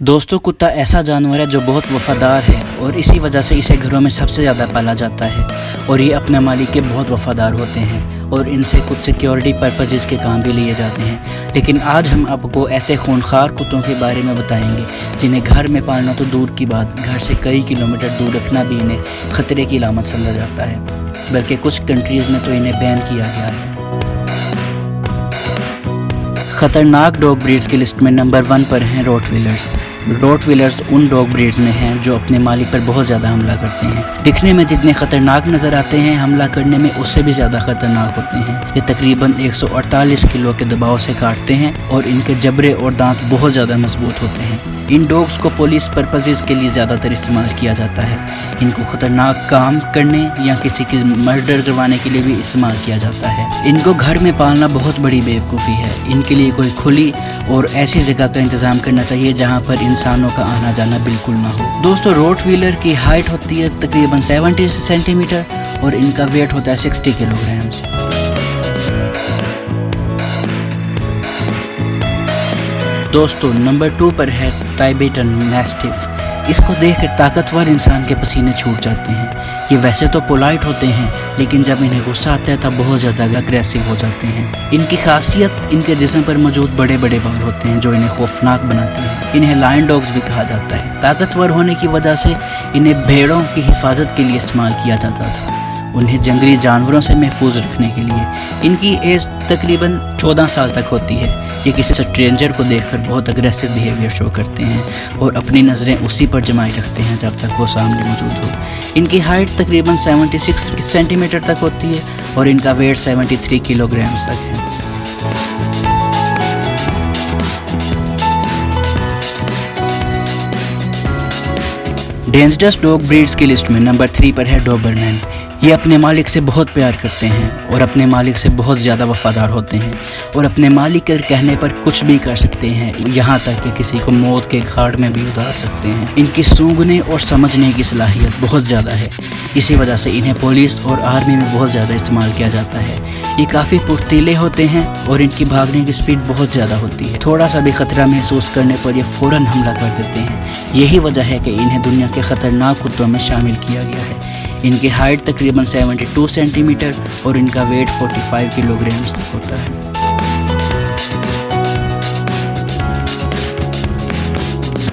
दोस्तों, कुत्ता ऐसा जानवर है जो बहुत वफ़ादार है और इसी वजह से इसे घरों में सबसे ज़्यादा पाला जाता है और ये अपने मालिक के बहुत वफ़ादार होते हैं और इनसे कुछ सिक्योरिटी पर्पसेस के काम भी लिए जाते हैं। लेकिन आज हम आपको ऐसे खूंखार कुत्तों के बारे में बताएंगे जिन्हें घर में पालना तो दूर की बात, घर से कई किलोमीटर दूर रखना भी इन्हें ख़तरे की अलामत समझा जाता है। बल्कि कुछ कंट्रीज़ में तो इन्हें बैन किया गया है। ख़तरनाक डॉग ब्रीड्स की लिस्ट में नंबर 1 पर हैं रोटवीलर्स। रोटवीलर्स उन डॉग ब्रीड्स में हैं जो अपने मालिक पर बहुत ज़्यादा हमला करते हैं। दिखने में जितने ख़तरनाक नज़र आते हैं, हमला करने में उससे भी ज़्यादा ख़तरनाक होते हैं। ये तकरीबन 148 किलो के दबाव से काटते हैं और इनके जबड़े और दांत बहुत ज़्यादा मजबूत होते हैं। इन डॉग्स को पुलिस पर्पसेस के लिए ज़्यादातर इस्तेमाल किया जाता है। इनको ख़तरनाक काम करने या किसी की मर्डर करवाने के लिए भी इस्तेमाल किया जाता है। इनको घर में पालना बहुत बड़ी बेवकूफ़ी है। इनके लिए कोई खुली और ऐसी जगह का इंतज़ाम करना चाहिए जहाँ पर इंसानों का आना जाना बिल्कुल ना हो। दोस्तों, रोटवीलर की हाइट होती है तकरीबन 70 सेंटीमीटर और इनका वेट होता है 60 किलोग्राम्स। दोस्तों, नंबर 2 पर है टाइबेटन मैस्टिफ। इसको देखकर ताकतवर इंसान के पसीने छूट जाते हैं। ये वैसे तो पोलाइट होते हैं, लेकिन जब इन्हें गुस्सा आता है तब बहुत ज़्यादा अग्रेसिव हो जाते हैं। इनकी खासियत इनके जिस्म पर मौजूद बड़े बड़े बाल होते हैं जो इन्हें खौफनाक बनाते हैं। इन्हें लायन डॉग्स भी कहा जाता है। ताकतवर होने की वजह से इन्हें भेड़ों की हिफाजत के लिए इस्तेमाल किया जाता था, उन्हें जंगली जानवरों से महफूज रखने के लिए। इनकी एज तकरीबन 14 साल तक होती है। ये किसी स्ट्रेंजर को देखकर बहुत अग्रेसिव बिहेवियर शो करते हैं और अपनी नज़रें उसी पर जमाए रखते हैं जब तक वो सामने मौजूद हो। इनकी हाइट तकरीबन 76 सेंटीमीटर तक होती है और इनका वेट 73 किलोग्राम्स तक है। डेंजरस डॉग ब्रीड्स की लिस्ट में नंबर 3 पर है डोबरमैन। ये अपने मालिक से बहुत प्यार करते हैं और अपने मालिक से बहुत ज़्यादा वफ़ादार होते हैं और अपने मालिक के कहने पर कुछ भी कर सकते हैं, यहाँ तक कि किसी को मौत के घाट में भी उतार सकते हैं। इनकी सूंघने और समझने की सलाहियत बहुत ज़्यादा है। इसी वजह से इन्हें पुलिस और आर्मी में बहुत ज़्यादा इस्तेमाल किया जाता है। ये काफ़ी फुर्तीले होते हैं और इनकी भागने की स्पीड बहुत ज़्यादा होती है। थोड़ा सा भी ख़तरा महसूस करने पर ये फ़ौरन हमला कर देते हैं। यही वजह है कि इन्हें दुनिया के ख़तरनाक कुत्तों में शामिल किया गया है। इनकी हाइट तकरीबन 72 सेंटीमीटर और इनका वेट 45 किलोग्राम्स तक होता है।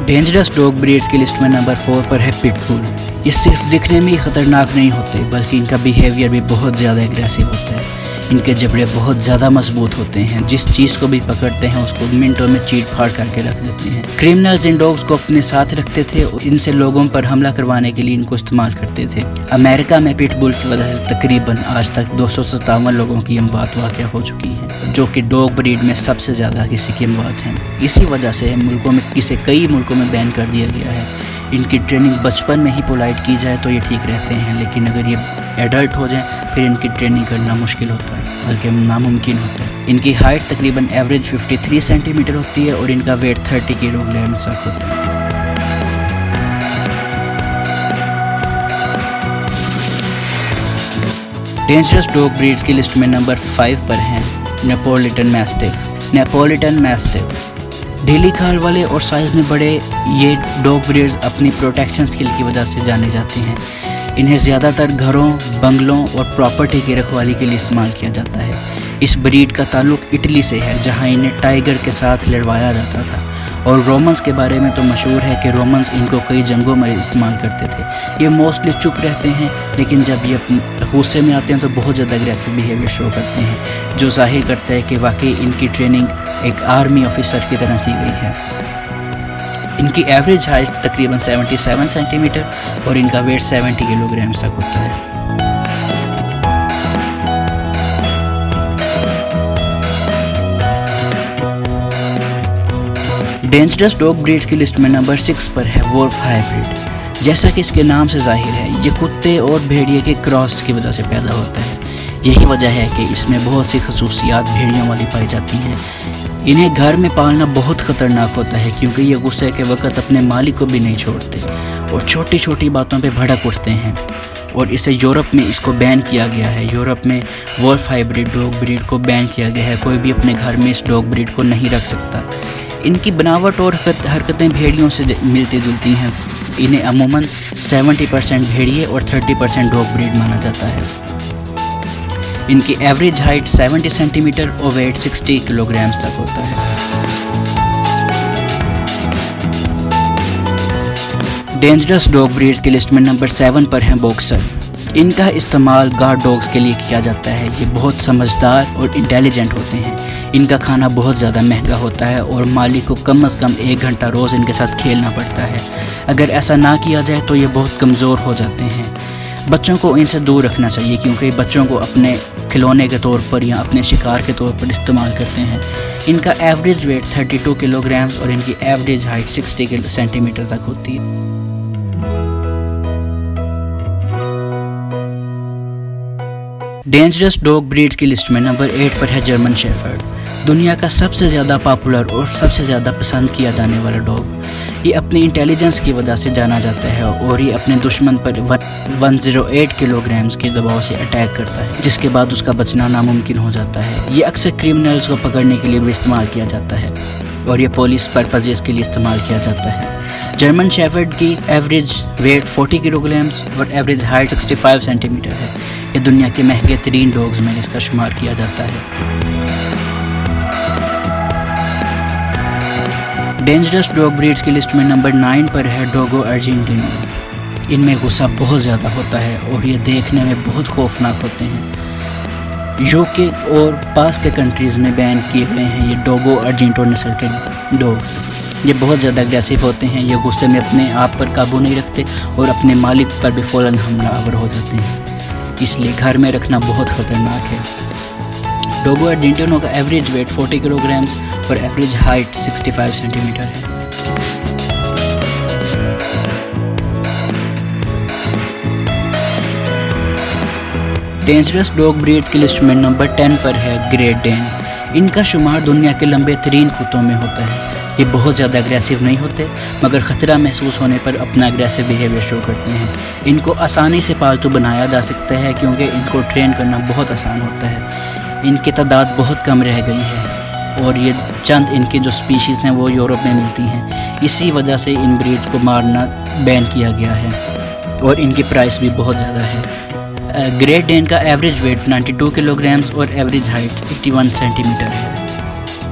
डेंजरस डॉग ब्रीड्स की लिस्ट में नंबर 4 पर है पिटबुल। ये सिर्फ दिखने में ही ख़तरनाक नहीं होते, बल्कि इनका बिहेवियर भी बहुत ज़्यादा एग्रेसिव होता है। इनके जबड़े बहुत ज़्यादा मजबूत होते हैं। जिस चीज़ को भी पकड़ते हैं उसको मिनटों में चीट फाड़ करके रख देते हैं। क्रिमिनल्स इन डॉग्स को अपने साथ रखते थे और इनसे लोगों पर हमला करवाने के लिए इनको इस्तेमाल करते थे। अमेरिका में पिटबुल की वजह से तकरीबन आज तक 257 लोगों की अमवात वाक़या हो चुकी है, जो कि डॉग ब्रीड में सबसे ज़्यादा किसी की अमवात हैं। इसी वजह से मुल्कों में इसे कई मुल्कों में बैन कर दिया गया है। इनकी ट्रेनिंग बचपन में ही पोलाइट की जाए तो ये ठीक रहते हैं, लेकिन अगर ये एडल्ट हो जाएं फिर इनकी ट्रेनिंग करना मुश्किल होता है, बल्कि नामुमकिन होता है। इनकी हाइट तकरीबन एवरेज 53 सेंटीमीटर होती है और इनका वेट 30 किलोग्राम्स तक होता है। डेंजरस डॉग ब्रीड्स की लिस्ट में नंबर 5 पर हैं नेपोलिटन मैस्टिफ। नेपोलिटन मैस्टिफ ढीली खाल वाले और साइज़ में बड़े ये डॉग ब्रीड्स अपनी प्रोटेक्शन स्किल की वजह से जाने जाते हैं। इन्हें ज़्यादातर घरों, बंगलों और प्रॉपर्टी की रखवाली के लिए इस्तेमाल किया जाता है। इस ब्रीड का ताल्लुक इटली से है, जहां इन्हें टाइगर के साथ लड़वाया जाता था। और रोमन्स के बारे में तो मशहूर है कि रोमन्स इनको कई जंगों में इस्तेमाल करते थे। ये मोस्टली चुप रहते हैं, लेकिन जब ये अपने गुस्से में आते हैं तो बहुत ज़्यादा एग्रेसिव बिहेवियर शो करते हैं, जो जाहिर करता है कि वाकई इनकी ट्रेनिंग एक आर्मी ऑफिसर की तरह की गई है। इनकी एवरेज हाइट तकरीबन 77 सेंटीमीटर और इनका वेट 70 किलोग्राम्स तक होता है। डेंजरस डॉग ब्रीड्स की लिस्ट में नंबर 6 पर है वोल्फ हाइब्रिड। जैसा कि इसके नाम से जाहिर है, ये कुत्ते और भेड़िए के क्रॉस की वजह से पैदा होता है। यही वजह है कि इसमें बहुत सी खसूसियात भेड़ियों वाली पाई जाती हैं। इन्हें घर में पालना बहुत ख़तरनाक होता है, क्योंकि ये गुस्से के वक्त अपने मालिक को भी नहीं छोड़ते और छोटी छोटी बातों पे भड़क उठते हैं। और इसे यूरोप में इसको बैन किया गया है। यूरोप में वोल्फ हाइब्रिड डॉग ब्रीड को बैन किया गया है। कोई भी अपने घर में इस डॉग ब्रीड को नहीं रख सकता। ان کی بناوٹ اور حرکتیں بھیڑیوں سے ملتی جلتی ہیں. انہیں عموماً 70% بھیڑیے اور 30% ڈاگ بریڈ مانا جاتا ہے. ان کی ایوریج ہائٹ 70 سینٹی میٹر اور ویٹ 60 کلو گرامز تک ہوتا ہے. ڈینجرس ڈاگ بریڈز کی لسٹ میں نمبر 7 پر ہیں باکسر. ان کا استعمال گارڈ ڈاگز کے لیے کیا جاتا ہے. یہ بہت سمجھدار اور انٹیلیجنٹ ہوتے ہیں. ان کا کھانا بہت زیادہ مہنگا ہوتا ہے اور مالک کو کم از کم 1 گھنٹہ روز ان کے ساتھ کھیلنا پڑتا ہے. اگر ایسا نہ کیا جائے تو یہ بہت کمزور ہو جاتے ہیں. بچوں کو ان سے دور رکھنا چاہیے کیونکہ بچوں کو اپنے کھلونے کے طور پر یا اپنے شکار کے طور پر استعمال کرتے ہیں. ان کا ایوریج ویٹ 32 کلو گرامز اور ان کی ایوریج ہائٹ 60 سینٹی میٹر تک ہوتی ہے. ڈینجرس ڈاگ بریڈز کی لسٹ میں نمبر 8 پر ہے جرمن شیفرڈ. دنیا کا سب سے زیادہ پاپولر اور سب سے زیادہ پسند کیا جانے والا ڈاگ. یہ اپنی انٹیلیجنس کی وجہ سے جانا جاتا ہے اور یہ اپنے دشمن پر 108 کلو گرامز کے دباؤ سے اٹیک کرتا ہے جس کے بعد اس کا بچنا ناممکن ہو جاتا ہے. یہ اکثر کرمنلز کو پکڑنے کے لیے بھی استعمال کیا جاتا ہے اور یہ پولیس پرپزز کے لیے استعمال کیا جاتا ہے. جرمن شیفرڈ کی ایوریج ویٹ 40 کلو گرامز اور ایوریج ہائٹ 65 سینٹی میٹر ہے. یہ دنیا کے مہنگے ترین ڈاگز میں اس کا شمار کیا جاتا ہے. ڈینجرس ڈاگ بریڈز کی لسٹ میں نمبر 9 پر ہے ڈوگو ارجنٹینو. ان میں غصہ بہت زیادہ ہوتا ہے اور یہ دیکھنے میں بہت خوفناک ہوتے ہیں. UK اور پاس کے کنٹریز میں بین کیے گئے ہیں یہ ڈوگو ارجنٹینو نسل کے ڈاگز. یہ بہت زیادہ اگریسو ہوتے ہیں. یہ غصے میں اپنے آپ پر قابو نہیں رکھتے اور اپنے مالک پر بھی فوراً حملہ آور ہو جاتے ہیں. اس لیے گھر میں رکھنا بہت خطرناک ہے. ڈوگو ارجنٹینو کا ایوریج ویٹ 40 کلو گرامز اور ایوریج ہائٹ 65 سینٹی میٹر ہے. ڈینجرس ڈاگ بریڈز کی لسٹ میں نمبر 10 پر ہے گریٹ ڈین. ان کا شمار دنیا کے لمبے ترین کتوں میں ہوتا ہے. یہ بہت زیادہ اگریسو نہیں ہوتے مگر خطرہ محسوس ہونے پر اپنا اگریسو بیہیویئر شو کرتے ہیں. ان کو آسانی سے پالتو بنایا جا سکتا ہے کیونکہ ان کو ٹرین کرنا بہت آسان ہوتا ہے. ان کی تعداد بہت کم رہ گئی ہے اور یہ چند ان کی جو سپیشیز ہیں وہ یورپ میں ملتی ہیں. اسی وجہ سے ان بریڈز کو مارنا بین کیا گیا ہے اور ان کی پرائس بھی بہت زیادہ ہے. گریٹ ڈین کا ایوریج ویٹ 92 کلو گرامز اور ایوریج ہائٹ 81 سینٹی میٹر ہے.